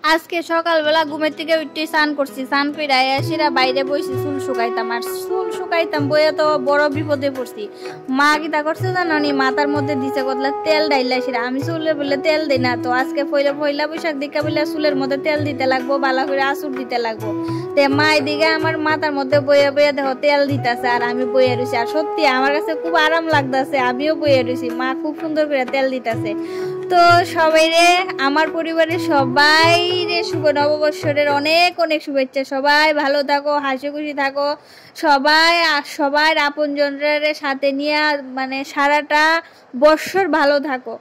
আজকে সকালবেলা ঘুমের থেকে উঠে স্নান করছি, স্নান করে আসিরা বাইরে বসছি চুল শুকাইতাম। আর চুল শুকাইতাম বইয়ে তো বড় বিপদে পড়ছি। মা কিতা করছে জানো নি, মাথার মধ্যে দিছে কতলা তেল ডাইলা আসিরা। আমি চুলে বলে তেল দিই না, তো আজকে পয়লা বৈশাখ দিকা বলে চুলের মধ্যে তেল দিতে লাগবো, বালা করে আঁচড় দিতে লাগবো। তে মা এদিকে আমার মাথার মধ্যে বইয়ে বইয়ে দেখো তেল দিতেছে, আর আমি বইয়ে রয়েছি। আর সত্যি আমার কাছে খুব আরাম লাগতেছে, আমিও বইয়ে রয়েছি। মা খুব সুন্দর করে তেল দিতেছে। তো সবাই রে, আমার পরিবারের সবাই রে শুভ নববর্ষের অনেক অনেক শুভেচ্ছা। সবাই ভালো থাকো, হাসি খুশি থাকো, সবাই আপনজনদের সাথে নিয়ে মানে সারাটা বৎসর ভালো থাকো।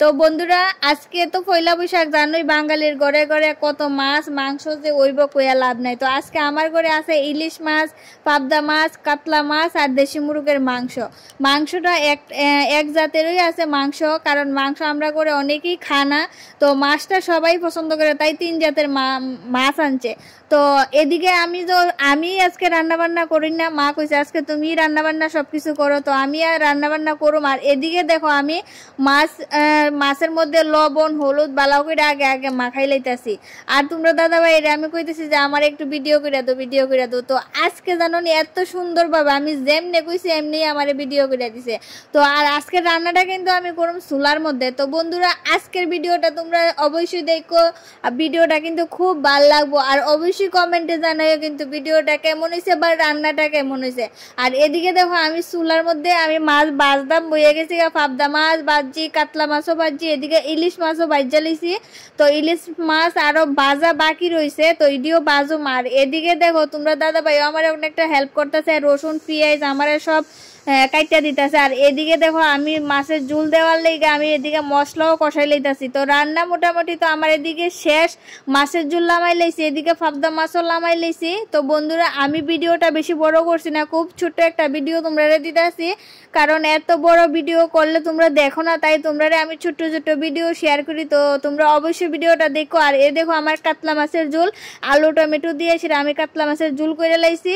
তো বন্ধুরা, আজকে তো পয়লা বৈশাখ, জানোই বাঙালির ঘরে ঘরে কত মাছ মাংস যে ওইব কইয়া লাভ নাই। তো আজকে আমার ঘরে আছে ইলিশ মাছ, পাবদা মাছ, কাতলা মাছ আর দেশি মুরগের মাংস। মাংসটা এক জাতেরই আছে মাংস, কারণ মাংস আমরা করে অনেকেই খানা। তো মাছটা সবাই পছন্দ করে, তাই 3 জাতের মাছ আনছে। তো এদিকে আমি আজকে রান্না বান্না করি না, মা কইছে আজকে তুমি রান্না বান্না সবকিছু করো। তো আমি আর রান্না বান্না করুম। আর এদিকে দেখো আমি মাছের মধ্যে লবণ হলুদ বালাও করে আগে আগে মাখাই লাইতেছি। আর তোমরা দাদা ভাই আমি কইতেছি যে আমার একটু ভিডিও করে দাও। তো আজকে জানো নি এত সুন্দর ভাবে আমি যেমনি কইছি এমনি আমার ভিডিও করে দিছে। তো আর আজকের রান্নাটা কিন্তু আমি করুম চুলার মধ্যে। তো বন্ধুরা, আজকের ভিডিওটা তোমরা অবশ্যই দেখো, ভিডিওটা কিন্তু খুব ভালো লাগবো। আর অবশ্যই কমেন্টে জানাইও কিন্তু ভিডিওটা কেমন হয়েছে বা রান্নাটা কেমন হয়েছে। আর এদিকে দেখো আমি চুলার মধ্যে আমি মাছ বাজদাম বইয়ে গেছি, পাবদা মাছ বাজছি, কাতলা মাছও বাজছি, এদিকে ইলিশ মাছও বাজা লিছি। তো ইলিশ মাছ আরো বাজা বাকি রয়েছে, তো এদিও বাজো। আর এদিকে দেখো তোমরা দাদা ভাই আমার অনেকটা হেল্প করতেছে, রসুন পেঁয়াজ আমার সব কাইটা দিতেছে। আর এদিকে দেখো আমি মাছের ঝুল দেওয়ার লেগে আমি এদিকে মশলাও কষাই লইতাছি। তো রান্না মোটামুটি তো আমার এদিকে শেষ, মাছের ঝুল লামাই লাইছি, এদিকে পাবদা মাছও লামাই লাইছি। তো বন্ধুরা, আমি ভিডিওটা বেশি বড় করছি না, খুব ছোট্ট একটা ভিডিও তোমরা দিতেছি, কারণ এত বড় ভিডিও করলে তোমরা দেখো না, তাই তোমরা আমি ছোট্ট ছোট্ট ভিডিও শেয়ার করি। তো তোমরা অবশ্যই ভিডিওটা দেখো। আর দেখো আমার কাতলা মাছের ঝুল আলু টমেটো দিয়েছি, আমি কাতলা মাছের ঝুল করে লাইছি।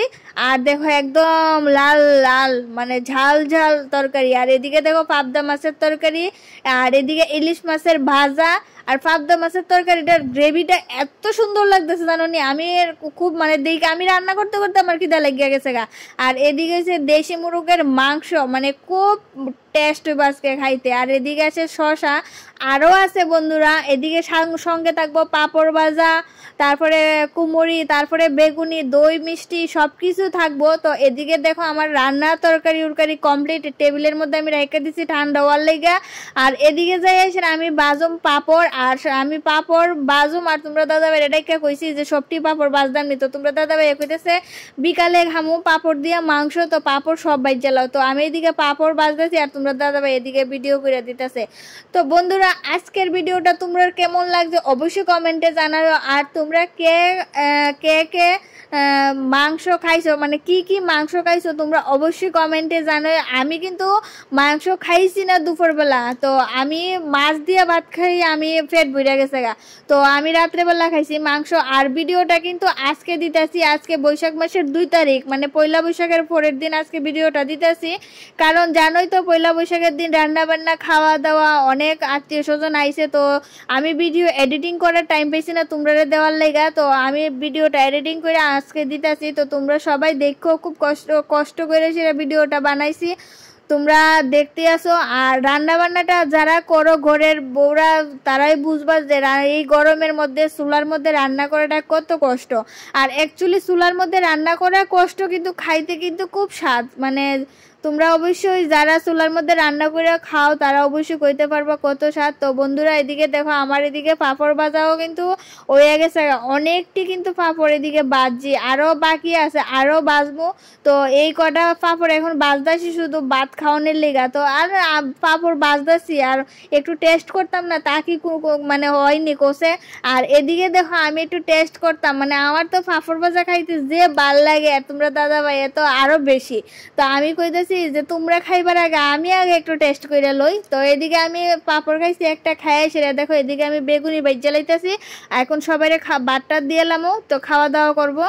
আর দেখো একদম লাল লাল মানে ঝাল ঝাল তরকারি। আর এদিকে দেখো পাবদা মাছের তরকারি, আর এদিকে ইলিশ মাছের ভাজা। আর পাবদা মাছের তরকারিটার গ্রেভিটা এত সুন্দর লাগতেছে জানো নি, আমি খুব মানে দেখি আমি রান্না করতে করতে আমার খিদা লেগে গেছে গা। আর এদিকে হচ্ছে দেশি মুরগের মাংস, মানে খুব টেস্ট হইব আজকে খাইতে। আর এদিকে আছে শশা, আরও আছে বন্ধুরা। এদিকে সঙ্গে থাকবো পাঁপড় ভাজা, তারপরে কুমড়ি, তারপরে বেগুনি, দই মিষ্টি সব কিছু থাকবো। তো এদিকে দেখো আমার রান্নার তরকারি উরকারি কমপ্লিট, টেবিলের মধ্যে আমি রেখে দিচ্ছি ঠান্ডা হওয়ার লেগা। আর এদিকে যাই আসে আমি বাজুম পাঁপড়, আর আমি পাঁপড় বাজুম। আর তোমরা দাদা ভাই এটাকে কইছি যে সবটি পাঁপড় বাজদাম নি। তো তোমরা দাদা ভাই কইতেছে বিকালে খামু পাঁপড় দিয়া মাংস, তো পাঁপড় সব বাইর জ্বালাও। তো আমি এদিকে পাঁপড় বাজতেছি, আর তোমরা দাদা ভাই এদিকে ভিডিও করে দিতেছে। তো বন্ধুরা, আজকের ভিডিওটা তোমরা কেমন লাগছে অবশ্যই কমেন্টে জানাও। আর তোমরা কে কে কে মাংস খাইছো, মানে কি কি মাংস খাইছো তোমরা অবশ্যই কমেন্টে জানাও। আমি কিন্তু মাংস খাইছি না দুপুরবেলা, তো আমি মাছ দিয়ে ভাত খাই, আমি পেট ভরে গেছে গা। তো আমি রাত্রেবেলা খাইছি মাংস। আর ভিডিওটা কিন্তু আজকে দিতেছি, আজকে বৈশাখ মাসের 2 তারিখ, মানে পয়লা বৈশাখের পরের দিন আজকে ভিডিওটা দিতেছি। কারণ জানোই তো পয়লা বৈশাখের দিন রান্না বান্না খাওয়া দাওয়া অনেক আত্মীয় স্বজন আইছে। তো আমি ভিডিও এডিটিং করার টাইম পাইছি না তোমরা দেওয়ার লেগা, তো আমি ভিডিওটা এডিটিং করে আজকে দিতেছি। তো তোমরা সবাই দেখো, খুব কষ্ট করে সেটা ভিডিওটা বানাইছি, তোমরা দেখতে আসো। আর রান্না বান্নাটা যারা করো ঘরের বউরা, তারাই বুঝবা যে এই গরমের মধ্যে চুলার মধ্যে রান্না করাটা কত কষ্ট। আর অ্যাকচুয়ালি চুলার মধ্যে রান্না করা কষ্ট, কিন্তু খাইতে কিন্তু খুব স্বাদ। মানে তোমরা অবশ্যই যারা চুলার মধ্যে রান্না করে খাও তারা অবশ্যই কইতে পারবা কত স্বাদ। তো বন্ধুরা, এদিকে দেখো আমার এদিকে পাঁপড় ভাজাও কিন্তু হয়ে গেছে অনেকটি, কিন্তু পাঁপড় এদিকে বাজছি, আরও বাকি আছে, আরও বাজবো। তো এই কটা পাঁপড় এখন বাজদাছি শুধু ভাত খাওয়ানোর লেগা। তো আর পাঁপড় বাজদাছি, আর একটু টেস্ট করতাম না তা কি মানে হয়নি কোসে। আর এদিকে দেখো আমি একটু টেস্ট করতাম, মানে আমার তো পাঁপড় ভাজা খাইতে যে ভাল লাগে, আর তোমরা দাদা ভাই এত আরো বেশি। তো আমি কইতেছি যে তোমরা খাইবার আগে আমি আগে একটু টেস্ট করে লই। তো এদিকে আমি পাঁপড় খাইছি একটা, খাই সেটা দেখো এদিকে আমি বেগুনি বাইজা লাইতেছি। এখন সবাই ভাতটা দিয়ে এলামও, তো খাওয়া দাওয়া করবো।